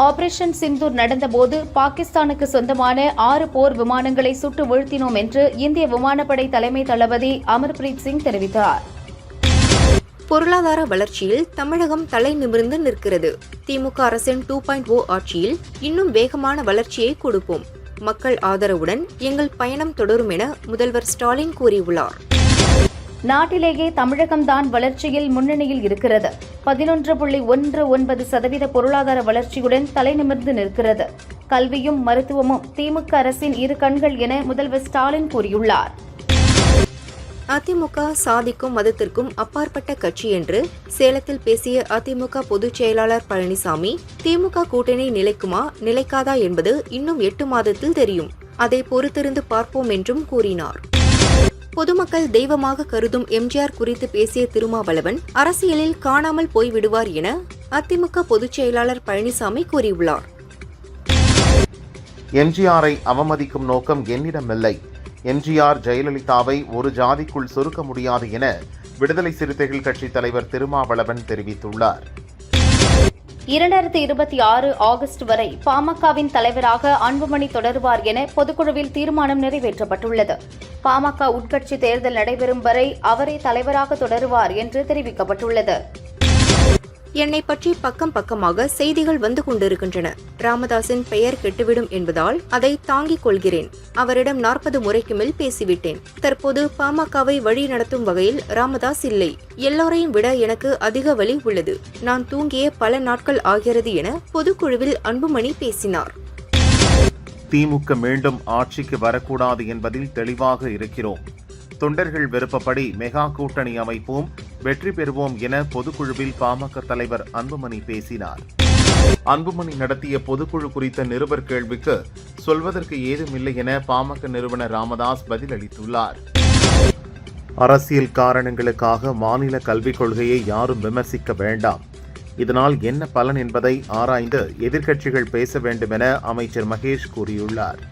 Operation Sindoor நடந்தபோது பாகிஸ்தானுக்கு சொந்தமான 6 போர் விமானங்களை சுட்டு வீழ்த்தினோம் என்று இந்திய விமானப்படை தலைமை தளபதி அமர்பிரீத் சிங் தெரிவித்தார். பொருளாதார வளர்ச்சியில் தமிழகம் தலை நிமிர்ந்து நிற்கிறது. திமுக அரசின் 2.0 ஆட்சியில் இன்னும் வேகமான வளர்ச்சியை கொடுப்போம். மக்கள் ஆதரவுடன் எங்கள் பயணம் தொடரும் என முதல்வர் ஸ்டாலின் கூறியுள்ளார். நாட்டிலேயே தமிழகம்தான் வளர்ச்சியில் முன்னணியில் இருக்கிறது. 11.19% பொருளாதார வளர்ச்சியுடன் தலைநிமிர்ந்து நிற்கிறது. கல்வியும் மருத்துவமும் திமுக அரசின் இரு கண்கள் என முதல்வர் ஸ்டாலின் கூறியுள்ளார். அதிமுக சாதிக்கும் மதத்திற்கும் அப்பாற்பட்ட கட்சி என்று சேலத்தில் பேசிய அதிமுக பொதுச் செயலாளர் பழனிசாமி, திமுக கூட்டணி நிலைக்குமா நிலைக்காதா என்பது இன்னும் 8 மாதத்தில் தெரியும். அதை பொறுத்திருந்து பார்ப்போம் என்றும் கூறினார். பொதுமக்கள் தெய்வமாக கருதும் எம்ஜிஆர் குறித்து பேசிய திருமாவளவன் அரசியலில் காணாமல் போய்விடுவார் என அதிமுக பொதுச் செயலாளர் பழனிசாமி கூறியுள்ளார். எம்ஜிஆரை அவமதிக்கும் நோக்கம் என்னிடமில்லை. எம்ஜிஆர் ஜெயலலிதாவை ஒரு ஜாதிக்குள் சுருக்க முடியாது என விடுதலை சிறுத்தைகள் கட்சி தலைவர் திருமாவளவன் தெரிவித்துள்ளார். 2026 ஆகஸ்ட் வரை பாமகவின் தலைவராக அன்புமணி தொடருவார் என பொதுக்குழுவில் தீர்மானம் நிறைவேற்றப்பட்டுள்ளது. பாமக உட்கட்சி தேர்தல் நடைபெறும் வரை அவரே தலைவராக தொடருவார் என்று தெரிவிக்கப்பட்டுள்ளது. என்னை பற்றி பக்கம் பக்கமாக செய்திகள் வந்து கொண்டிருக்கின்றன. ராமதாசின் பெயர் கெட்டுவிடும் என்பதால் அதை தாங்கிக் கொள்கிறேன். அவரிடம் 40 முறைக்கு மேல் பேசிவிட்டேன். தற்போது பாமகவை வழி நடத்தும் வகையில் ராமதாஸ் இல்லை. எல்லோரையும் விட எனக்கு அதிக வலி உள்ளது. நான் தூங்கிய பல நாட்கள் ஆகிறது என பொதுக்குழுவில் அன்புமணி பேசினார். திமுக மீண்டும் ஆட்சிக்கு வரக்கூடாது என்பதில் தெளிவாக இருக்கிறோம். தொண்டர்கள் விருப்பப்படி மெகா கூட்டணி அமைப்போம், வெற்றி பெறுவோம் என பொதுக்குழுவில் பாமக தலைவர் அன்புமணி பேசினார். அன்புமணி நடத்திய பொதுக்குழு குறித்த நிருபர் கேள்விக்கு சொல்வதற்கு ஏதுமில்லை என பாமக நிறுவனர் ராமதாஸ் பதிலளித்துள்ளார். அரசியல் காரணங்களுக்காக மாநில கல்விக் கொள்கையை யாரும் விமர்சிக்க வேண்டாம். இதனால் என்ன பலன் என்பதை ஆராய்ந்து எதிர்க்கட்சிகள் பேச வேண்டும் என அமைச்சர் மகேஷ் கூறியுள்ளார்.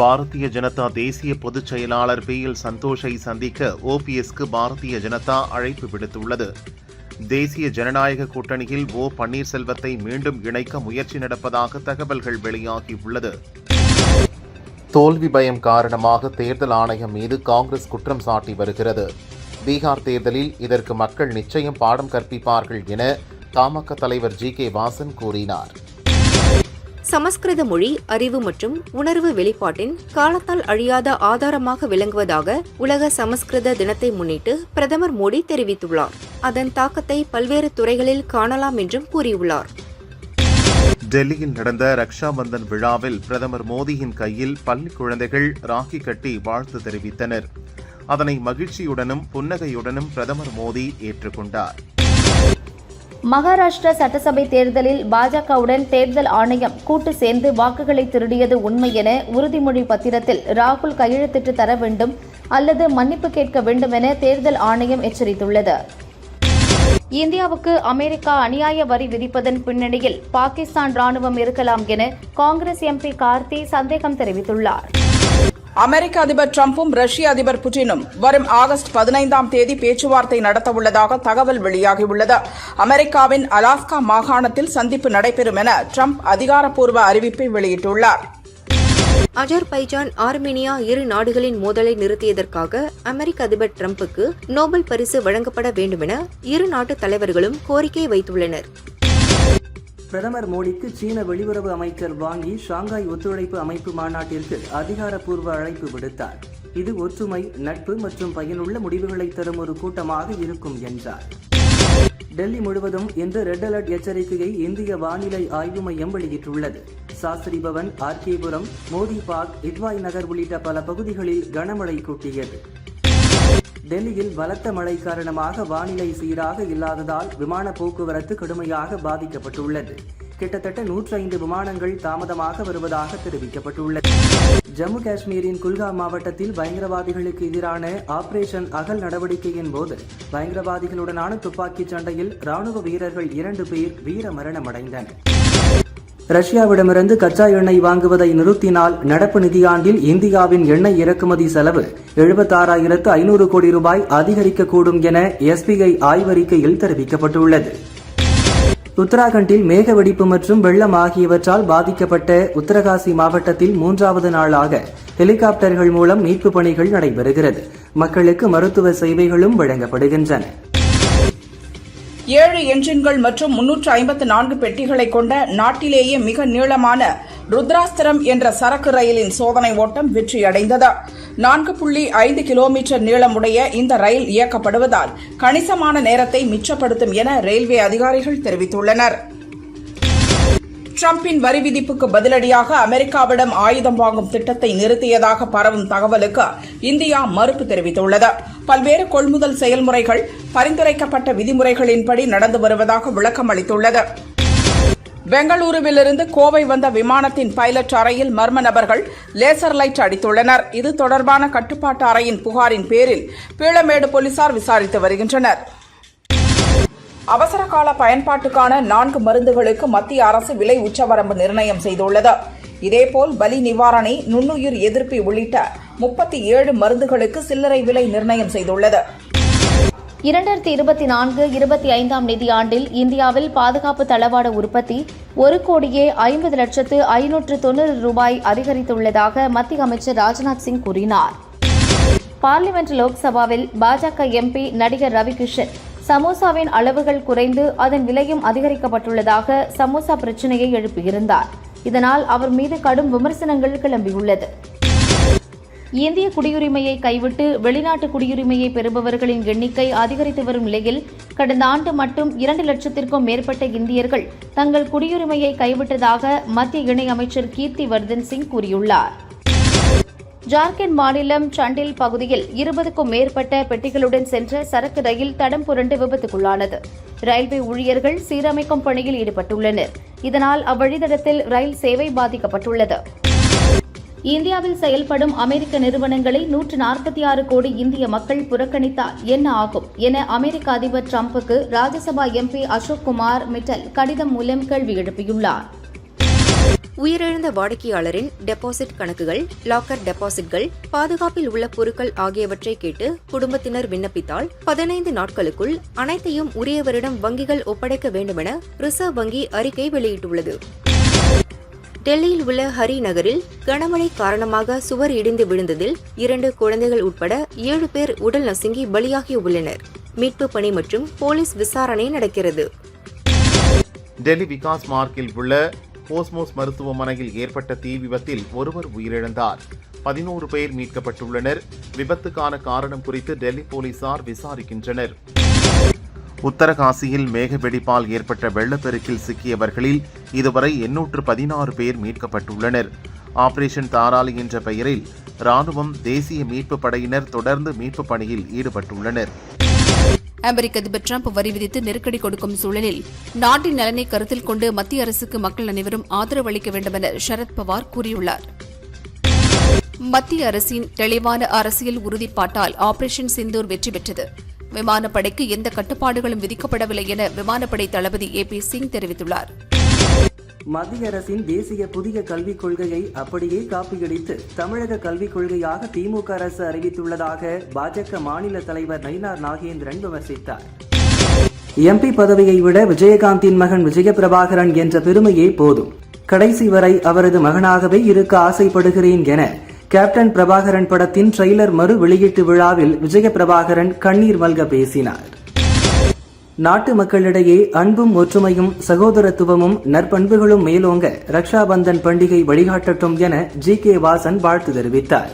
பாரதிய ஜனதா தேசிய பொதுச் செயலாளர் PL சந்தோஷை சந்திக்க OPSக்கு பாரதிய ஜனதா அழைப்பு விடுத்துள்ளது. தேசிய ஜனநாயக கூட்டணியில் பன்னீர்செல்வத்தை மீண்டும் இணைக்க முயற்சி நடப்பதாக தகவல்கள் வெளியாகியுள்ளது. தோல்வி பயம் காரணமாக தேர்தல் ஆணையம் மீது காங்கிரஸ் குற்றம் சாட்டி வருகிறது. பீகார் தேர்தலில் இதற்கு மக்கள் நிச்சயம் பாடம் கற்பிப்பார்கள் என தமாக தலைவர் GK வாசன் கூறினார். சமஸ்கிருத மொழி அறிவு மற்றும் உணர்வு வெளிப்பாட்டின் காலத்தால் அழியாத ஆதாரமாக விளங்குவதாக உலக சமஸ்கிருத தினத்தை முன்னிட்டு பிரதமர் மோடி தெரிவித்துள்ளார். அதன் தாக்கத்தை பல்வேறு துறைகளில் காணலாம் என்றும் கூறியுள்ளார். டெல்லியில் நடந்த ரக்ஷா பந்தன் விழாவில் பிரதமர் மோடியின் கையில் பள்ளி குழந்தைகள் ராக்கி கட்டி வாழ்த்து தெரிவித்தனர். அதனை மகிழ்ச்சியுடனும் புன்னகையுடனும் பிரதமர் மோடி ஏற்றுக்கொண்டார். மகாராஷ்டிரா சட்டசபை தேர்தலில் பாஜகவுடன் தேர்தல் ஆணையம் கூட்டு சேர்ந்து வாக்குகளை திருடியது உண்மை என உறுதிமொழி பத்திரத்தில் ராகுல் கையெழுத்திட்டு தர வேண்டும் அல்லது மன்னிப்பு கேட்க வேண்டும் என தேர்தல் ஆணையம் எச்சரித்துள்ளது. இந்தியாவுக்கு அமெரிக்கா அநியாய வரி விதிப்பதன் பின்னணியில் பாகிஸ்தான் ராணுவம் இருக்கலாம் என காங்கிரஸ் MP கார்த்தி சந்தேகம் தெரிவித்துள்ளார். அமெரிக்க அதிபர் டிரம்பும் ரஷ்ய அதிபர் புட்டினும் வரும் ஆகஸ்ட் 15ஆம் தேதி பேச்சுவார்த்தை நடத்தவுள்ளதாக தகவல் வெளியாகியுள்ளது. அமெரிக்காவின் அலாஸ்கா மாகாணத்தில் சந்திப்பு நடைபெறும் என டிரம்ப் அதிகாரப்பூர்வ அறிவிப்பை வெளியிட்டுள்ளார். அஜர்பைஜான் ஆர்மேனியா இரு நாடுகளின் மோதலை நிறுத்தியதற்காக அமெரிக்க அதிபர் டிரம்புக்கு நோபல் பரிசு வழங்கப்பட வேண்டும் என இரு நாட்டு தலைவர்களும் கோரிக்கை வைத்துள்ளனர். பிரதமர் மோடிக்கு சீன வெளியுறவு அமைச்சர் வாங் யி ஷாங்காய் ஒத்துழைப்பு அமைப்பு மாநாட்டிற்கு அதிகாரப்பூர்வ அழைப்பு விடுத்தார். இது ஒற்றுமை, நட்பு மற்றும் பயனுள்ள முடிவுகளை தரும் ஒரு கூட்டமாக இருக்கும் என்றார். டெல்லி முழுவதும் இன்று ரெட் அலர்ட் எச்சரிக்கையை இந்திய வானிலை ஆய்வு மையம் வெளியிட்டுள்ளது. சாஸ்திரி பவன், ஆர்கேபுரம், மோதி பார்க், இட்வாய் நகர் உள்ளிட்ட பல பகுதிகளில் கனமழை கொட்டியது. டெல்லியில் பலத்த மழை காரணமாக வானிலை சீராக இல்லாததால் விமான போக்குவரத்து கடுமையாக பாதிக்கப்பட்டுள்ளது. கிட்டத்தட்ட 105 விமானங்கள் தாமதமாக வருவதாக தெரிவிக்கப்பட்டுள்ளது. ஜம்மு காஷ்மீரின் குல்காம் மாவட்டத்தில் பயங்கரவாதிகளுக்கு எதிரான ஆபரேஷன் அகல் நடவடிக்கையின் போது பயங்கரவாதிகளுடனான துப்பாக்கிச் சண்டையில் ராணுவ வீரர்கள் 2 பேர் வீரமரணமடைந்தனர். ரஷ்யாவிடமிருந்து கச்சா எண்ணெய் வாங்குவதை நிறுத்தினால் நடப்பு நிதியாண்டில் இந்தியாவின் எண்ணெய் இறக்குமதி செலவு 76,500 கோடி ரூபாய் அதிகரிக்கக்கூடும் என SBI ஆய்வறிக்கையில் தெரிவிக்கப்பட்டுள்ளது. உத்தராகண்டில் மேக வெடிப்பு மற்றும் வெள்ளம் ஆகியவற்றால் பாதிக்கப்பட்ட உத்தரகாசி மாவட்டத்தில் 3வது நாளாக ஹெலிகாப்டர்கள் மூலம் மீட்புப் பணிகள் நடைபெறுகிறது. மக்களுக்கு மருத்துவ சேவைகளும் வழங்கப்படுகின்றன. 7 என்ஜின்கள் மற்றும் 354 பெட்டிகளை கொண்ட நாட்டிலேயே மிக நீளமான ருத்ராஸ்திரம் என்ற சரக்கு ரயிலின் சோதனை ஓட்டம் வெற்றியடைந்தது. 4.5 கிலோமீட்டர் நீளமுடைய இந்த ரயில் இயக்கப்படுவதால் கணிசமான நேரத்தை மிச்சப்படுத்தும் என ரயில்வே அதிகாரிகள் தெரிவித்துள்ளனர். டிரம்பின் வரி விதிப்புக்கு பதிலடியாக அமெரிக்காவிடம் ஆயுதம் வாங்கும் திட்டத்தை நிறுத்தியதாக பரவும் தகவலுக்கு இந்தியா மறுப்பு தெரிவித்துள்ளது. பல்வேறு கொள்முதல் செயல்முறைகள் பரிந்துரைக்கப்பட்ட விதிமுறைகளின்படி நடந்து வருவதாக விளக்கம் அளித்துள்ளது. பெங்களூருவிலிருந்து கோவை வந்த விமானத்தின் பைலட் அறையில் மர்ம நபர்கள் லேசர் லைட் அடித்துள்ளனர். இது தொடர்பான கட்டுப்பாட்டு அறையின் புகாரின் பேரில் பீளமேடு போலீசார் விசாரித்து வருகின்றனர். அவசரகால பயன்பாட்டுக்கான 4 மருந்துகளுக்கு மத்திய அரசு விலை உச்சவரம்பு நிர்ணயம் செய்துள்ளது. இதேபோல் வலி நிவாரணி, நுண்ணுயிர் எதிர்ப்பி உள்ளிட்ட 37 மருந்துகளுக்கு சில்லறை விலை நிர்ணயம் செய்துள்ளது. 2024-25 நிதியாண்டில் இந்தியாவில் பாதுகாப்பு தளவாட உற்பத்தி 1,50,590 ரூபாய் அதிகரித்துள்ளதாக மத்திய அமைச்சர் ராஜ்நாத் சிங் கூறினார். பார்லிமென்ட் லோக்சபாவில் பாஜக எம்பி நடிகர் ரவி கிஷன் சமோசாவின் அளவுகள் குறைந்து அதன் விலையும் அதிகரிக்கப்பட்டுள்ளதாக சமோசா பிரச்சினையை எழுப்பியிருந்தார். இதனால் அவர் மீது கடும் விமர்சனங்கள் கிளம்பியுள்ளது. இந்திய குடியுரிமையை கைவிட்டு வெளிநாட்டு குடியுரிமையை பெறுபவர்களின் எண்ணிக்கை அதிகரித்து வரும் நிலையில் கடந்த ஆண்டு மட்டும் 2 லட்சத்திற்கும் மேற்பட்ட இந்தியர்கள் தங்கள் குடியுரிமையை கைவிட்டதாக மத்திய இணையமைச்சர் கீர்த்தி வர்தன் சிங் கூறியுள்ளார். ஜார்க்கண்ட் மாநிலம் சண்டில் பகுதியில் 20க்கும் மேற்பட்ட பெட்டிகளுடன் சென்ற சரக்கு ரயில் தடம் புரண்டு விபத்துக்குள்ளானது. ரயில்வே ஊழியர்கள் சீரமைக்கும் பணியில் ஈடுபட்டுள்ளனர். இதனால் அவ்வழித்தடத்தில் ரயில் சேவை பாதிக்கப்பட்டுள்ளது. இந்தியாவில் செயல்படும் அமெரிக்க நிறுவனங்களை 146 கோடி இந்திய மக்கள் புறக்கணித்தால் என்ன ஆகும் என அமெரிக்க அதிபர் டிரம்புக்கு ராஜ்யசபா எம்பி அசோக் குமார் மிட்டல் கடிதம் மூலம் கேள்வி எழுப்பியுள்ளார். உயிரிழந்த வாடிக்கையாளரின் டெபாசிட் கணக்குகள், லாக்கர் டெபாசிட்கள், பாதுகாப்பில் உள்ள பொருட்கள் ஆகியவற்றை கேட்டு குடும்பத்தினர் விண்ணப்பித்தால் 15 நாட்களுக்குள் அனைத்தையும் உரியவரிடம் வங்கிகள் ஒப்படைக்க வேண்டுமென ரிசர்வ் வங்கி அறிக்கை வெளியிட்டுள்ளது. டெல்லியில் உள்ள ஹரி நகரில் கனமழை காரணமாக சுவர் இடிந்து விழுந்ததில் 2 குழந்தைகள் உட்பட 7 பேர் உடல் நசுங்கி பலியாகியுள்ளனர். மீட்பு பணி மற்றும் போலீஸ் விசாரணை நடக்கிறது. டெல்லி விகாஸ் மார்க்கில் உள்ள கோஸ்மோஸ் மருத்துவமனையில் ஏற்பட்ட தீ விபத்தில் ஒருவர் உயிரிழந்தார். 11 பேர் மீட்கப்பட்டுள்ளனர். விபத்துக்கான காரணம் குறித்து டெல்லி போலீசார் விசாரிக்கின்றனர். உத்தரகாசியில் மேக வெடிப்பால் ஏற்பட்ட வெள்ளப்பெருக்கில் சிக்கியவர்களில் இதுவரை 816 பேர் மீட்கப்பட்டுள்ளனர். ஆபரேஷன் தாராளி என்ற பெயரில் ராணுவம், தேசிய மீட்பு படையினர் தொடர்ந்து மீட்பு பணியில் ஈடுபட்டுள்ளனர். அமெரிக்க அதிபர் டிரம்ப் வரி விதித்து நெருக்கடி கொடுக்கும் சூழலில் நாட்டின் நலனை கருத்தில் கொண்டு மத்திய அரசுக்கு மக்கள் அனைவரும் ஆதரவு அளிக்க வேண்டும் என சரத் பவார் கூறியுள்ளார். மத்திய அரசின் தெளிவான அரசியல் உறுதிப்பாட்டால் ஆபரேஷன் சிந்தூர் வெற்றி பெற்றது. விமானப்படைக்கு எந்த கட்டுப்பாடுகளும் விதிக்கப்படவில்லை என விமானப்படை தளபதி AP சிங் தெரிவித்துள்ளார். மத்திய அரசின் தேசிய புதிய கல்விக் கொள்கையை அப்படியே காப்பியடித்து தமிழக கல்விக் கொள்கையாக திமுக அரசு அறிவித்துள்ளதாக பாஜக மாநில தலைவர் நயினார் நாகேந்திரன் விமர்சித்தார். MP பதவியை விட விஜயகாந்தின் மகன் விஜயபிரபாகரன் என்ற பெருமையே போதும், கடைசி வரை அவரது மகனாகவே இருக்க ஆசைப்படுகிறேன் என கேப்டன் பிரபாகரன் படத்தின் ட்ரெய்லர் மறு வெளியீட்டு விழாவில் விஜயபிரபாகரன் கண்ணீர் மல்க பேசினார். நாட்டு மக்களிடையே அன்பும் ஒற்றுமையும் சகோதரத்துவமும் நற்பண்புகளும் மேலோங்க ரக்ஷாபந்தன் பண்டிகை வழிகாட்டட்டும் என GK வாசன் வாழ்த்து தெரிவித்தார்.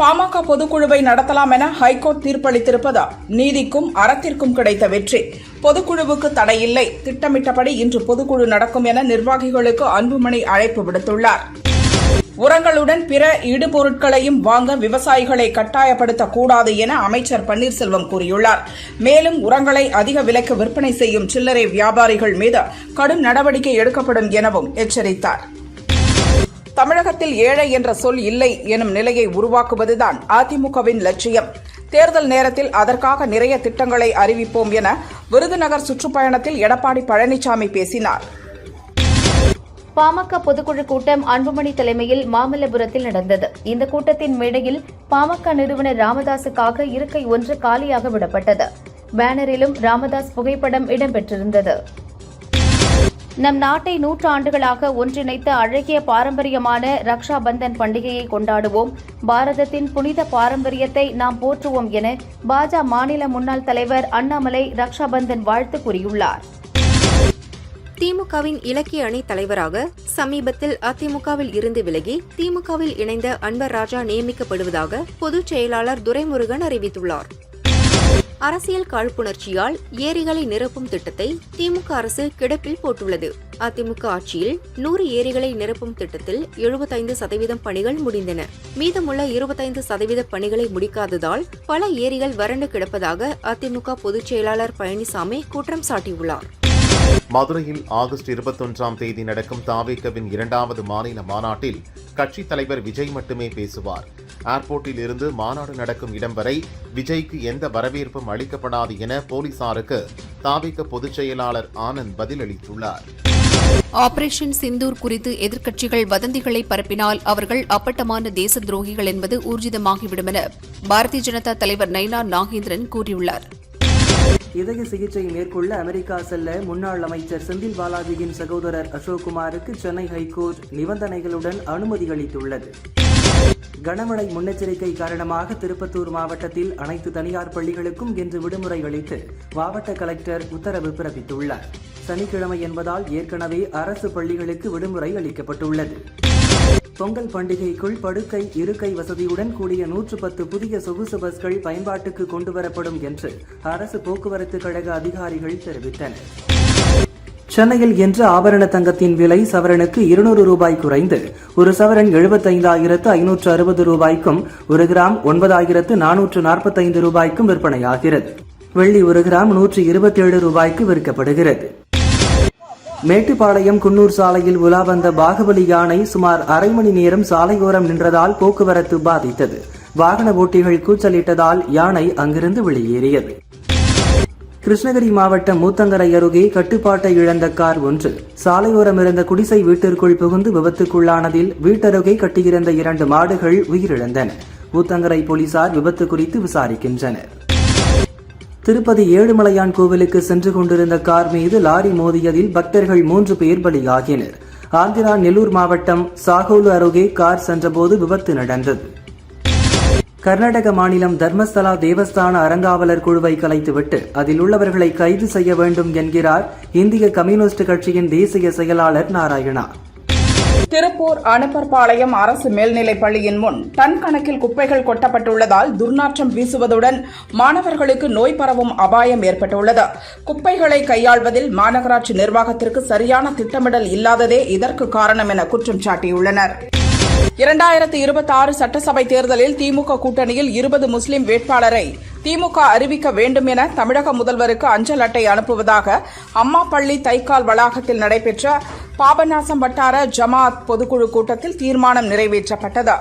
பாமக பொதுக்குழுவை நடத்தலாம் என ஹைகோர்ட் தீர்ப்பளித்திருப்பது நீதிக்கும் அறத்திற்கும் கிடைத்த வெற்றி. பொதுக்குழுவுக்கு தடையில்லை, திட்டமிட்டபடி இன்று பொதுக்குழு நடக்கும் என நிர்வாகிகளுக்கு அன்புமணி அழைப்பு விடுத்துள்ளார். உரங்களுடன் பிற இடுபொருட்களையும் வாங்க விவசாயிகளை கட்டாயப்படுத்தக்கூடாது என அமைச்சர் பன்னீர்செல்வம் கூறியுள்ளார். மேலும் உரங்களை அதிக விலைக்கு விற்பனை செய்யும் சில்லறை வியாபாரிகள் மீது கடும் நடவடிக்கை எடுக்கப்படும் எனவும் எச்சரித்தார். தமிழகத்தில் ஏழை என்ற சொல் இல்லை எனும் நிலையை உருவாக்குவதுதான் அதிமுகவின் லட்சியம். தேர்தல் நேரத்தில் அதற்காக நிறைய திட்டங்களை அறிவிப்போம் என விருதுநகர் சுற்றுப்பயணத்தில் எடப்பாடி பழனிசாமி பேசினார். பாமக பொதுக்குழு கூட்டம் அன்புமணி தலைமையில் மாமல்லபுரத்தில் நடந்தது. இந்த கூட்டத்தின் மேடையில் பாமக நிறுவனர் ராமதாசுக்காக இருக்கை ஒன்று காலியாக விடப்பட்டது. பேனரிலும் ராமதாஸ் புகைப்படம் இடம்பெற்றிருந்தது. நம் நாட்டை 100 ஆண்டுகளாக ஒன்றிணைத்த அழகிய பாரம்பரியமான ரக்ஷா பந்தன் பண்டிகையை கொண்டாடுவோம். பாரதத்தின் புனித பாரம்பரியத்தை நாம் போற்றுவோம் என பாஜக மாநில முன்னாள் தலைவர் அண்ணாமலை ரக்ஷா பந்தன் வாழ்த்து கூறியுள்ளார். திமுகவின் இலக்கிய அணி தலைவராக சமீபத்தில் அதிமுகவில் இருந்து விலகி திமுகவில் இணைந்த அன்வர் ராஜா நியமிக்கப்படுவதாக பொதுச் செயலாளர் துரைமுருகன் அறிவித்துள்ளார். அரசியல் காழ்ப்புணர்ச்சியால் ஏரிகளை நிரப்பும் திட்டத்தை திமுக அரசு கிடப்பில் போட்டுள்ளது. அதிமுக ஆட்சியில் 100 ஏரிகளை நிரப்பும் திட்டத்தில் 75% பணிகள் முடிந்தன. மீதமுள்ள 25% பணிகளை முடிக்காததால் பல ஏரிகள் வறண்டு கிடப்பதாக அதிமுக பொதுச் செயலாளர் பழனிசாமி குற்றம் சாட்டியுள்ளார். மதுரையில் ஆகஸ்ட் 21ஆம் தேதி நடக்கும் தாவேகவின் 2வது மாநில மாநாட்டில் கட்சித் தலைவர் விஜய் மட்டுமே பேசுவார். ஏர்போர்ட்டில் இருந்து மாநாடு நடக்கும் இடம் வரை விஜய்க்கு எந்த வரவேற்பும் அளிக்கப்படாது என போலீசாருக்கு தாவேக பொதுச் செயலாளர் ஆனந்த் பதிலளித்துள்ளார். ஆபரேஷன் சிந்தூர் குறித்து எதிர்க்கட்சிகள் வதந்திகளை பரப்பினால் அவர்கள் அப்பட்டமான தேச துரோகிகள் என்பது ஊர்ஜிதமாகிவிடும் என பாரதிய ஜனதா தலைவர் நயினா நாகேந்திரன் கூறியுள்ளார். இதய சிகிச்சை மேற்கொள்ள அமெரிக்கா செல்ல முன்னாள் அமைச்சர் செந்தில் பாலாஜியின் சகோதரர் அசோக்குமாருக்கு சென்னை ஹைகோர்ட் நிபந்தனைகளுடன் அனுமதி அளித்துள்ளது. கனமழை முன்னெச்சரிக்கை காரணமாக திருப்பத்தூர் மாவட்டத்தில் அனைத்து தனியார் பள்ளிகளுக்கும் இன்று விடுமுறை அளித்து மாவட்ட கலெக்டர் உத்தரவு பிறப்பித்துள்ளார். சனிக்கிழமை என்பதால் ஏற்கனவே அரசு பள்ளிகளுக்கு விடுமுறை அளிக்கப்பட்டுள்ளது. பொங்கல் பண்டிகைக்குள் படுக்கை இருக்கை வசதியுடன் கூடிய 110 புதிய சொகுசு பஸ்கள் பயன்பாட்டுக்கு கொண்டுவரப்படும் என்று அரசு போக்குவரத்து கழக அதிகாரிகள் தெரிவித்தனர். சென்னையில் இன்று ஆபரண தங்கத்தின் விலை சவரனுக்கு 200 ரூபாய் குறைந்து ஒரு சவரன் 75,560 ரூபாய்க்கும் 1 கிராம் 9,445 ரூபாய்க்கும் விற்பனையாகிறது. வெள்ளி 1 கிராம் 127 ரூபாய்க்கு விற்கப்படுகிறது. மேட்டுப்பாளையம் குன்னூர் சாலையில் உலா வந்த பாகுபலி யானை சுமார் அரை மணி நேரம் சாலையோரம் நின்றதால் போக்குவரத்து பாதித்தது. வாகன ஓட்டிகள் கூச்சலிட்டதால் யானை அங்கிருந்து வெளியேறியது. கிருஷ்ணகிரி மாவட்டம் மூத்தங்கரை அருகே கட்டுப்பாட்டை இழந்த கார் ஒன்று சாலையோரம் இருந்த குடிசை வீட்டிற்குள் புகுந்து விபத்துக்குள்ளானதில் வீட்டருகே கட்டியிருந்த 2 மாடுகள் உயிரிழந்தன. ஊத்தங்கரை போலீசார் விபத்து குறித்து விசாரிக்கின்றனர். திருப்பதி ஏழுமலையான் கோவிலுக்கு சென்று கொண்டிருந்த கார் மீது லாரி மோதியதில் பக்தர்கள் 3 பேர் பலியாகினர். ஆந்திரா நெல்லூர் மாவட்டம் சாகோலு அருகே கார் சென்றபோது விபத்து நடந்தது. கர்நாடக மாநிலம் தர்மஸ்தலா தேவஸ்தான அறங்காவலர் குழுவை கலைத்துவிட்டு அதில் உள்ளவர்களை கைது செய்ய வேண்டும் என்கிறார் இந்திய கம்யூனிஸ்ட் கட்சியின் தேசிய செயலாளர் நாராயணா. திருப்பூர் அனுப்பர்பாளையம் அரசு மேல்நிலைப் பள்ளியின் முன் டன் கணக்கில் குப்பைகள் கொட்டப்பட்டுள்ளதால் துர்நாற்றம் வீசுவதுடன் மாணவர்களுக்கு நோய் பரவும் அபாயம் ஏற்பட்டுள்ளது. குப்பைகளை கையாள்வதில் மாநகராட்சி நிர்வாகத்திற்கு சரியான திட்டமிடல் இல்லாததே இதற்கு காரணம் என குற்றம் சாட்டியுள்ளனர். 2026 சட்டசபை தேர்தலில் திமுக கூட்டணியில் 20 முஸ்லிம் வேட்பாளரை திமுக அறிவிக்க வேண்டும் என தமிழக முதல்வருக்கு அஞ்சல் அட்டை அனுப்புவதாக அம்மா பள்ளி தைக்கால் வளாகத்தில் நடைபெற்ற பாபநாசம் வட்டார ஜமாஅத் பொதுக்குழு கூட்டத்தில் தீர்மானம் நிறைவேற்றப்பட்டது.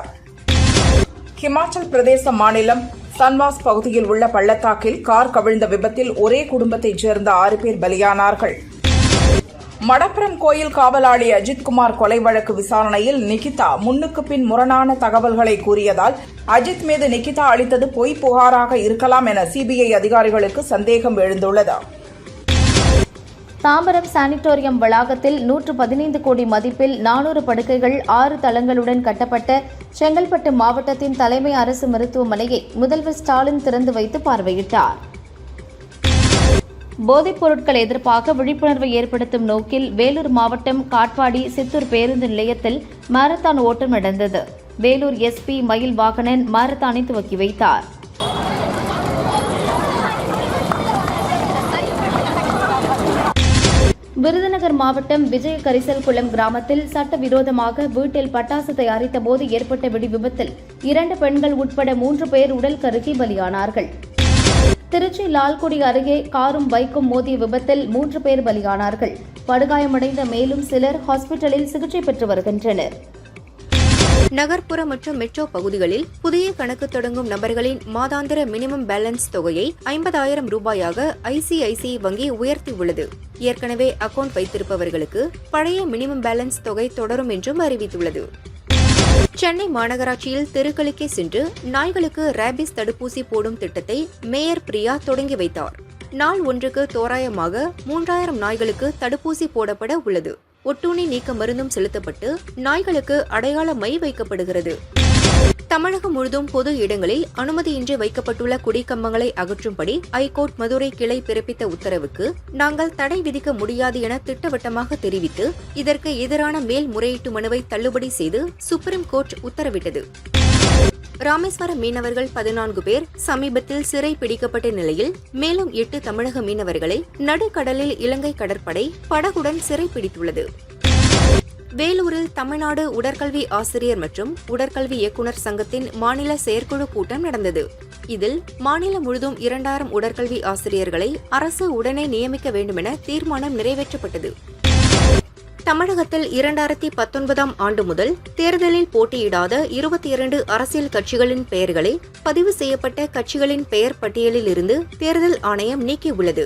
ஹிமாச்சல் பிரதேச மாநிலம் சன்வாஸ் பகுதியில் உள்ள பள்ளத்தாக்கில் கார் கவிழ்ந்த விபத்தில் ஒரே குடும்பத்தைச் சேர்ந்த 6 பேர் பலியானார்கள். மடப்புரம் கோயில் காவலாளி அஜித்குமார் கொலை வழக்கு விசாரணையில் நிகிதா முன்னுக்கு பின் முரணான தகவல்களை கூறியதால் அஜித் மீது நிகிதா அளித்தது பொய் புகாராக இருக்கலாம் என சிபிஐ அதிகாரிகளுக்கு சந்தேகம் எழுந்துள்ளது. தாம்பரம் சானிட்டோரியம் வளாகத்தில் 115 கோடி மதிப்பில் 400 படுக்கைகள் 6 தளங்களுடன் கட்டப்பட்ட செங்கல்பட்டு மாவட்டத்தின் தலைமை அரசு மருத்துவமனையை முதல்வர் ஸ்டாலின் திறந்து வைத்து பார்வையிட்டார். போதைப் பொருட்கள் எதிர்ப்பாக விழிப்புணர்வை ஏற்படுத்தும் நோக்கில் வேலூர் மாவட்டம் காட்பாடி சித்தூர் பேருந்து நிலையத்தில் மாரத்தான் ஓட்டம் நடந்தது. வேலூர் எஸ்பி மயில் வாகனன் மாரத்தானை துவக்கி வைத்தார். விருதுநகர் மாவட்டம் விஜய கரிசல்குளம் கிராமத்தில் சட்டவிரோதமாக வீட்டில் பட்டாசு தயாரித்த போது ஏற்பட்ட வெடி விபத்தில் 2 பெண்கள் உட்பட 3 பேர் உடல் கருகி பலியானார்கள். திருச்சி லால்குடி அருகே காரும் பைக்கும் மோதிய விபத்தில் 3 பேர் பலியானார்கள். படுகாயமடைந்த மேலும் சிலர் ஹாஸ்பிட்டலில் சிகிச்சை பெற்று வருகின்றனர். நகர்ப்புற மற்றும் மெட்ரோ பகுதிகளில் புதிய கணக்கு தொடங்கும் நபர்களின் மாதாந்திர மினிமம் பேலன்ஸ் தொகையை 50,000 ரூபாயாக ஐசிஐசிஐ வங்கி உயர்த்தியுள்ளது. ஏற்கனவே அக்கவுண்ட் வைத்திருப்பவர்களுக்கு பழைய மினிமம் பேலன்ஸ் தொகை தொடரும் என்றும் அறிவித்துள்ளது. சென்னை மாநகராட்சியில் தெருக்களுக்கே சென்று நாய்களுக்கு ரேபிஸ் தடுப்பூசி போடும் திட்டத்தை மேயர் பிரியா தொடங்கி வைத்தார். நாள் ஒன்றுக்கு தோராயமாக 3000 நாய்களுக்கு தடுப்பூசி போடப்பட உள்ளது. ஒட்டுண்ணி நீக்க மருந்தும் செலுத்தப்பட்டு நாய்களுக்கு அடையாள மை வைக்கப்படுகிறது. தமிழகம் முழுதும் பொது இடங்களில் அனுமதியின்றி வைக்கப்பட்டுள்ள கொடிக்கம்பங்களை அகற்றும்படி ஐகோர்ட் மதுரை கிளை பிறப்பித்த உத்தரவுக்கு நாங்கள் தடை விதிக்க முடியாது என திட்டவட்டமாக தெரிவித்து இதற்கு எதிரான மேல்முறையீட்டு மனுவை தள்ளுபடி செய்து சுப்ரீம் கோர்ட் உத்தரவிட்டது. ராமேஸ்வரம் மீனவர்கள் 14 பேர் சமீபத்தில் சிறை பிடிக்கப்பட்ட நிலையில் மேலும் 8 தமிழக மீனவர்களை நடுக்கடலில் இலங்கை கடற்படை படகுடன் சிறை பிடித்துள்ளது. வேலூரில் தமிழ்நாடு உடற்கல்வி ஆசிரியர் மற்றும் உடற்கல்வி இயக்குநர் சங்கத்தின் மாநில செயற்குழு கூட்டம் நடந்தது. இதில் மாநிலம் முழுதும் 2000 உடற்கல்வி ஆசிரியர்களை அரசு உடனே நியமிக்க வேண்டுமென தீர்மானம் நிறைவேற்றப்பட்டது. தமிழகத்தில் 2019ஆம் ஆண்டு முதல் தேர்தலில் போட்டியிடாத 22 அரசியல் கட்சிகளின் பெயர்களை பதிவு செய்யப்பட்ட கட்சிகளின் பெயர் பட்டியலில் இருந்து தேர்தல் ஆணையம் நீக்கியுள்ளது.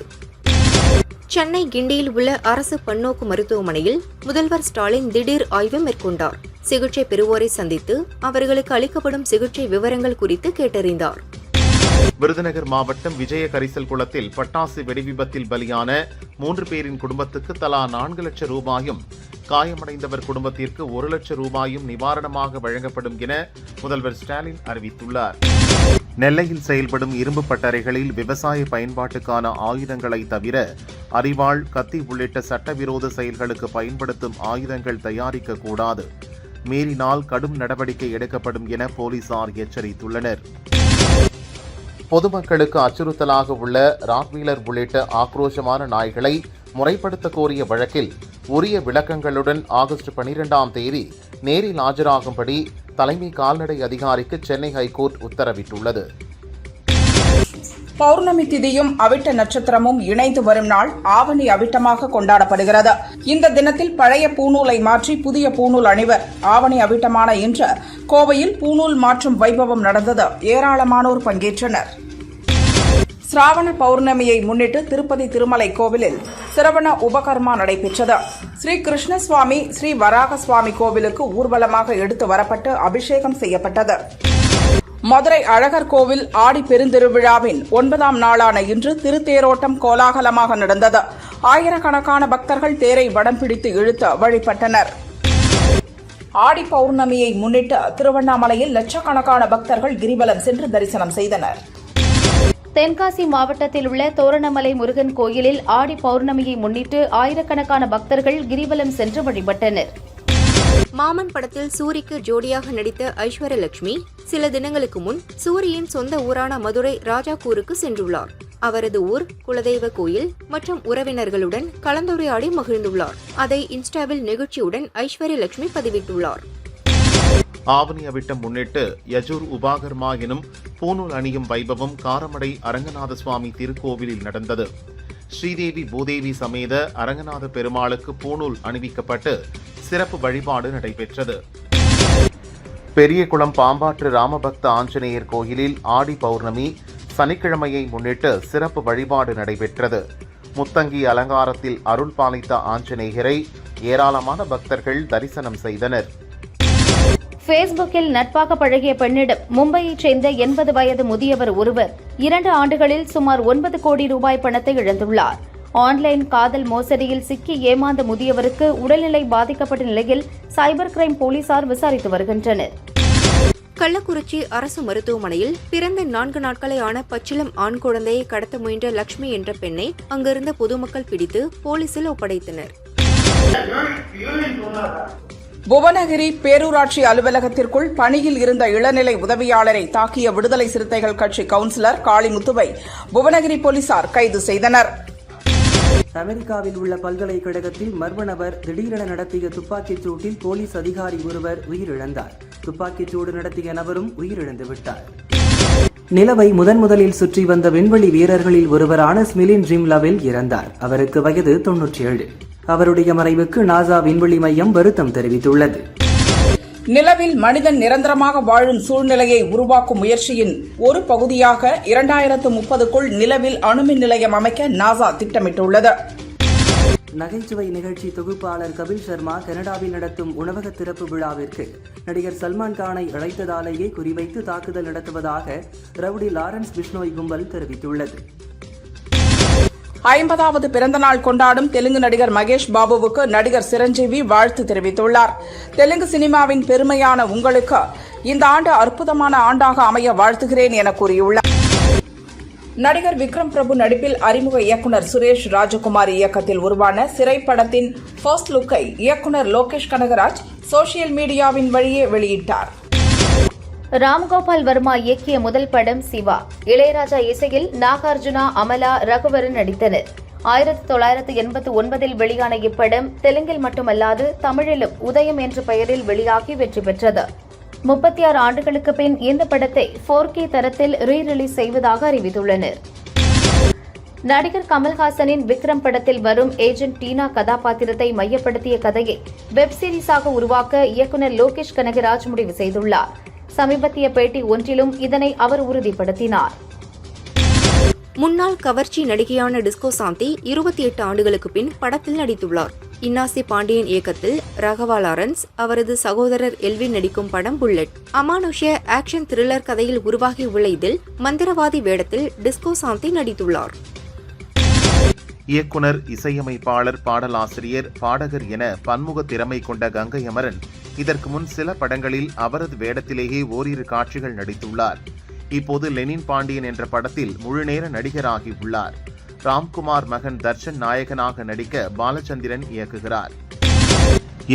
சென்னை கிண்டியில் உள்ள அரசு பன்னோக்கு மருத்துவமனையில் முதல்வர் ஸ்டாலின் திடீர் ஆய்வு மேற்கொண்டார். சிகிச்சை பெறுவோரை சந்தித்து அவர்களுக்கு அளிக்கப்படும் சிகிச்சை விவரங்கள் குறித்து கேட்டறிந்தார். விருதுநகர் மாவட்டம் விஜய கரிசல் குளத்தில் பட்டாசு வெடிவிபத்தில் பலியான 3 பேரின் குடும்பத்துக்கு தலா 4 லட்சம் ரூபாயும், காயமடைந்தவர் குடும்பத்திற்கு 1 லட்சம் ரூபாயும் நிவாரணமாக வழங்கப்படும் என முதல்வர் ஸ்டாலின் அறிவித்துள்ளார். நெல்லையில் செயல்படும் இரும்பு பட்டறைகளில் விவசாய பயன்பாட்டுக்கான ஆயுதங்களை தவிர அரிவாள், கத்தி உள்ளிட்ட சட்டவிரோத செயல்களுக்கு பயன்படுத்தும் ஆயுதங்கள் தயாரிக்கக்கூடாது. மீறினால் கடும் நடவடிக்கை எடுக்கப்படும் என போலீசார் எச்சரித்துள்ளனர். பொதுமக்களுக்கு அச்சுறுத்தலாக உள்ள ராட்வீலர் உள்ளிட்ட ஆக்ரோஷமான நாய்களை முறைப்படுத்த கோரிய வழக்கில் உரிய விளக்கங்களுடன் ஆகஸ்ட் 12ஆம் தேதி நேரில் ஆஜராகும்படி தலைமை கால்நடை அதிகாரிக்கு சென்னை ஹைகோர்ட் உத்தரவிட்டுள்ளது. பௌர்ணமி திதியும் அவிட்ட நட்சத்திரமும் இணைந்து வரும் நாள் ஆவணி அவிட்டமாக கொண்டாடப்படுகிறது. இந்த தினத்தில் பழைய பூநூலை மாற்றி புதிய பூநூல் அணிவர். ஆவணி அவிட்டமான இன்று கோவையில் பூநூல் மாற்றும் வைபவம் நடந்தது. ஏராளமானோர் பங்கேற்றனர். சிராவண பௌர்ணமியை முன்னிட்டு திருப்பதி திருமலை கோவிலில் சிரவண உபகர்மா நடைபெற்றது. ஸ்ரீ கிருஷ்ணசுவாமி, ஸ்ரீ வராக சுவாமி கோவிலுக்கு ஊர்வலமாக எடுத்து வரப்பட்டு அபிஷேகம் செய்யப்பட்டது. மதுரை அழகர் கோவில் ஆடி பெருந்திருவிழாவின் 9ஆம் நாளான இன்று திருத்தேரோட்டம் கோலாகலமாக நடந்தது. ஆயிரக்கணக்கான பக்தர்கள் தேரை வடம் பிடித்து இழுத்து வழிபட்டனர். ஆடி பௌர்ணமியை முன்னிட்டு திருவண்ணாமலையில் லட்சக்கணக்கான பக்தர்கள் கிரிவலம் சென்று தரிசனம் செய்தனர். தென்காசி மாவட்டத்தில் உள்ள தோரணமலை முருகன் கோயிலில் ஆடி பௌர்ணமியை முன்னிட்டு ஆயிரக்கணக்கான பக்தர்கள் கிரிவலம் சென்று வழிபட்டனர். மாமன் படத்தில் சூரிக்கு ஜோடியாக நடித்த ஐஸ்வர்யலட்சுமி சில தினங்களுக்கு முன் சூரியின் சொந்த ஊரான மதுரை ராஜாக்கூருக்கு சென்றுள்ளார். அவரது ஊர், குலதெய்வ கோயில் மற்றும் உறவினர்களுடன் கலந்துரையாடி மகிழ்ந்துள்ளார். அதை இன்ஸ்டாவில் நெகிழ்ச்சியுடன் ஐஸ்வர்யலட்சுமி பதிவிட்டுள்ளார். ஆவணி அவிட்டம் முன்னிட்டு யஜூர் உபாகர்மா எனும் பூநூல் அணியும் வைபவம் காரமடை அரங்கநாத சுவாமி திருக்கோவிலில் நடந்தது. ஸ்ரீதேவி பூதேவி சமேத அரங்கநாத பெருமாளுக்கு பூநூல் அணிவிக்கப்பட்டு சிறப்பு வழிபாடு நடைபெற்றது. பெரியகுளம் பாம்பாற்று ராமபக்த ஆஞ்சநேயர் கோயிலில் ஆடி பௌர்ணமி சனிக்கிழமையை முன்னிட்டு சிறப்பு வழிபாடு நடைபெற்றது. முத்தங்கி அலங்காரத்தில் அருள் பாலித்த ஆஞ்சநேயரை ஏராளமான பக்தர்கள் தரிசனம் செய்தனர். ஃபேஸ்புக்கில் நட்பாக பழகிய பெண்ணிடம் மும்பையைச் சேர்ந்த 80 வயது முதியவர் ஒருவர் 2 ஆண்டுகளில் சுமார் 9 கோடி ரூபாய் பணத்தை இழந்துள்ளார். ஆன்லைன் காதல் மோசடியில் சிக்கி ஏமாந்த முதியவருக்கு உடல்நிலை பாதிக்கப்பட்ட நிலையில் சைபர் கிரைம் போலீசார் விசாரித்து வருகின்றனர். கள்ளக்குறிச்சி அரசு மருத்துவமனையில் பிறந்த 4 நாட்களே ஆன பச்சிளம் ஆண் குழந்தையை கடத்த முயன்ற லட்சுமி என்ற பெண்ணை அங்கிருந்த பொதுமக்கள் பிடித்து போலீசில் ஒப்படைத்தனர். புவனகிரி பேரூராட்சி அலுவலகத்திற்குள் பணியில் இருந்த இளநிலை உதவியாளரை தாக்கிய விடுதலை சிறுத்தைகள் கட்சி கவுன்சிலர் காளிமுத்துவை புவனகிரி போலீசார் கைது செய்தனர். அமெரிக்காவில் உள்ள பல்கலைக்கழகத்தில் மர்ம நபர் திடீரென நடத்திய துப்பாக்கிச் சூட்டில் போலீஸ் அதிகாரி ஒருவர் உயிரிழந்தார். துப்பாக்கிச் சூடு நடத்திய நபரும் உயிரிழந்து விட்டார். நிலவை முதலில் சுற்றி வந்த விண்வெளி வீரர்களில் ஒருவரான ஸ்மிலின் ஜிம்லவில் இறந்தார். அவருக்கு வயது 97. அவருடைய மறைவுக்கு நாசா விண்வெளி மையம் வருத்தம் தெரிவித்துள்ளது. நிலவில் மனிதன் நிரந்தரமாக வாழும் சூழ்நிலையை உருவாக்கும் முயற்சியின் ஒரு பகுதியாக 2030க்குள் நிலவில் அணுமின் நிலையம் அமைக்க நாசா திட்டமிட்டுள்ளது. நகைச்சுவை நிகழ்ச்சி தொகுப்பாளர் கபில் சர்மா கனடாவில் நடத்தும் உணவக திறப்பு விழாவிற்கு நடிகர் சல்மான் கானை அழைத்ததாலேயே குறிவைத்து தாக்குதல் நடத்துவதாக ரவுடி லாரன்ஸ் பிஷ்னோய் கும்பல் தெரிவித்துள்ளது. 50வது பிறந்தநாள் கொண்டாடும் தெலுங்கு நடிகர் மகேஷ் பாபுவுக்கு நடிகர் சிரஞ்சீவி வாழ்த்து தெரிவித்துள்ளார். தெலுங்கு சினிமாவின் பெருமையான உங்களுக்கு இந்த ஆண்டு அற்புதமான ஆண்டாக அமைய வாழ்த்துகிறேன் என கூறியுள்ளார். நடிகர் விக்ரம் பிரபு நடிப்பில் அறிமுக இயக்குநர் சுரேஷ் ராஜகுமார் இயக்கத்தில் உருவான சிறை படத்தின் ஃபர்ஸ்ட் லுக்கை இயக்குநர் லோகேஷ் கனகராஜ் சோசியல் மீடியாவின் வழியே வெளியிட்டார். ராம்கோபால் வர்மா இயக்கிய முதல் படம் சிவா. இளையராஜா இசையில் நாகார்ஜுனா, அமலா, ரகுவரன் நடித்தனர். 1989 வெளியான இப்படம் தெலுங்கில் மட்டுமல்லாது தமிழிலும் உதயம் என்ற பெயரில் வெளியாகி வெற்றி பெற்றது. 36 ஆண்டுகளுக்கு பின் இந்த படத்தை 4K தரத்தில் ரீ-ரிலீஸ் செய்வதாக அறிவித்துள்ளனர். நடிகர் கமல்ஹாசனின் விக்ரம் படத்தில் வரும் ஏஜென்ட் டீனா கதாபாத்திரத்தை மையப்படுத்திய கதையை வெப் சீரிஸாக உருவாக்க இயக்குநர் லோகேஷ் கனகராஜ் முடிவு செய்துள்ளார். சமீபத்திய பேட்டி ஒன்றிலும் இதனை அவர் உறுதிப்படுத்தினார். முன்னாள் கவர்ச்சி நடிகையான டிஸ்கோ சாந்தி 28 ஆண்டுகளுக்கு பின் படத்தில் நடித்துள்ளார். இன்னாசி பாண்டியன் இயக்கத்தில் ராகவா லாரன்ஸ், அவரது சகோதரர் எல்வின் நடிக்கும் படம் புல்லட். அமானுஷ்ய ஆக்ஷன் த்ரில்லர் கதையில் உருவாகியுள்ள இதில் மந்திரவாதி வேடத்தில் டிஸ்கோ சாந்தி நடித்துள்ளார். இயக்குனர், இசையமைப்பாளர், பாடலாசிரியர், பாடகர் என பன்முக திறமை கொண்ட கங்கை அமரன் இதற்கு முன் சில படங்களில் அவரது வேடத்திலேயே ஓரிரு காட்சிகள் நடித்துள்ளார். இப்போது லெனின் பாண்டியன் என்ற படத்தில் முழுநேர நடிகராகியுள்ளார். ராம்குமார் மகன் தர்ஷன் நாயகனாக நடிக்க பாலச்சந்திரன் இயக்குகிறார்.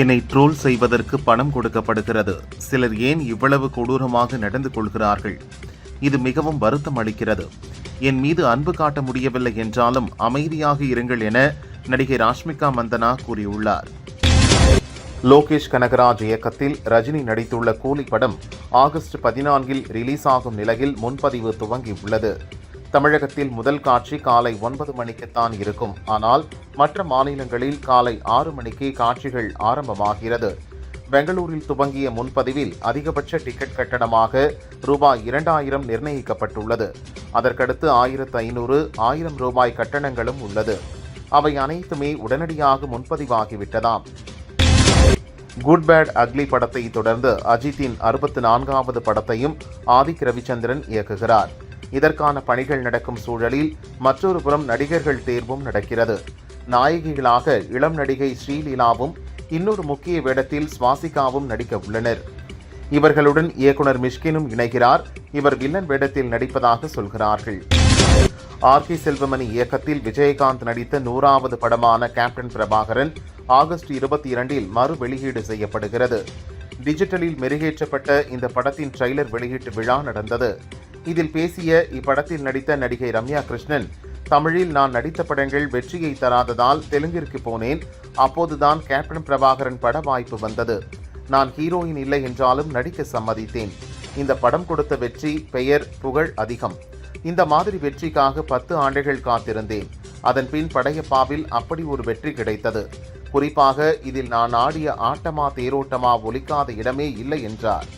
என்னை ட்ரோல் செய்வதற்கு பணம் கொடுக்கப்படுகிறது. சிலர் ஏன் இவ்வளவு கொடூரமாக நடந்து கொள்கிறார்கள்? இது மிகவும் வருத்தம் அளிக்கிறது. என் மீது அன்பு காட்ட முடியவில்லை என்றாலும் அமைதியாக இருங்கள் என நடிகை ராஷ்மிகா மந்தனா கூறியுள்ளார். லோகேஷ் கனகராஜ் இயக்கத்தில் ரஜினி நடித்துள்ள கூலி படம் ஆகஸ்ட் 14 ரிலீஸ் ஆகும் நிலையில் முன்பதிவு துவங்கியுள்ளது. தமிழகத்தில் முதல் காட்சி காலை 9 மணிக்குத்தான் இருக்கும். ஆனால் மற்ற மாநிலங்களில் காலை 6 மணிக்கு காட்சிகள் ஆரம்பமாகிறது. பெங்களூரில் துவங்கிய முன்பதிவில் அதிகபட்ச டிக்கெட் கட்டணமாக ரூபாய் 2000 நிர்ணயிக்கப்பட்டுள்ளது. அதற்கடுத்து 1500, 1000 ரூபாய் கட்டணங்களும் உள்ளது. அவை அனைத்துமே உடனடியாக முன்பதிவாகிவிட்டதாம். குட் பேட் அக்லி படத்தை தொடர்ந்து அஜித்தின் 64வது படத்தையும் ஆதிக் ரவிச்சந்திரன் இயக்குகிறார். இதற்கான பணிகள் நடக்கும் சூழலில் மற்றொரு புறம் நடிகர்கள் தேர்வும் நடக்கிறது. நாயகிகளாக இளம் நடிகை ஸ்ரீலீலாவும் இன்னொரு முக்கிய வேடத்தில் ஸ்வாசிகாவும் நடிக்க உள்ளனர். இவர்களுடன் இயக்குனர் மிஷ்கினும் இணைகிறார். இவர் வில்லன் வேடத்தில் நடிப்பதாக சொல்கிறார்கள். ஆர்.கே. செல்வமணி இயக்கத்தில் விஜயகாந்த் நடித்த 100வது படமான கேப்டன் பிரபாகரன் ஆகஸ்ட் 22 மறு வெளியீடு செய்யப்படுகிறது. டிஜிட்டலில் மெருகேற்றப்பட்ட இந்த படத்தின் ட்ரெய்லர் வெளியீட்டு விழா நடந்தது. இதில் பேசிய இப்படத்தில் நடித்த நடிகை ரம்யா கிருஷ்ணன், தமிழில் நான் நடித்த படங்கள் வெற்றியை தராததால் தெலுங்கிற்கு போனேன். அப்போதுதான் கேப்டன் பிரபாகரன் பட வாய்ப்பு வந்தது. நான் ஹீரோயின் இல்லை என்றாலும் நடிக்க சம்மதித்தேன். இந்த படம் கொடுத்த வெற்றி, பெயர், புகழ் அதிகம். இந்த மாதிரி வெற்றிக்காக 10 ஆண்டுகள் காத்திருந்தேன். அதன் பின் படையப்பாவில் அப்படி ஒரு வெற்றி கிடைத்தது. குறிப்பாக இதில் நான் ஆடிய ஆட்டமா தேரோட்டமா ஒலிக்காத இடமே இல்லை என்றார்.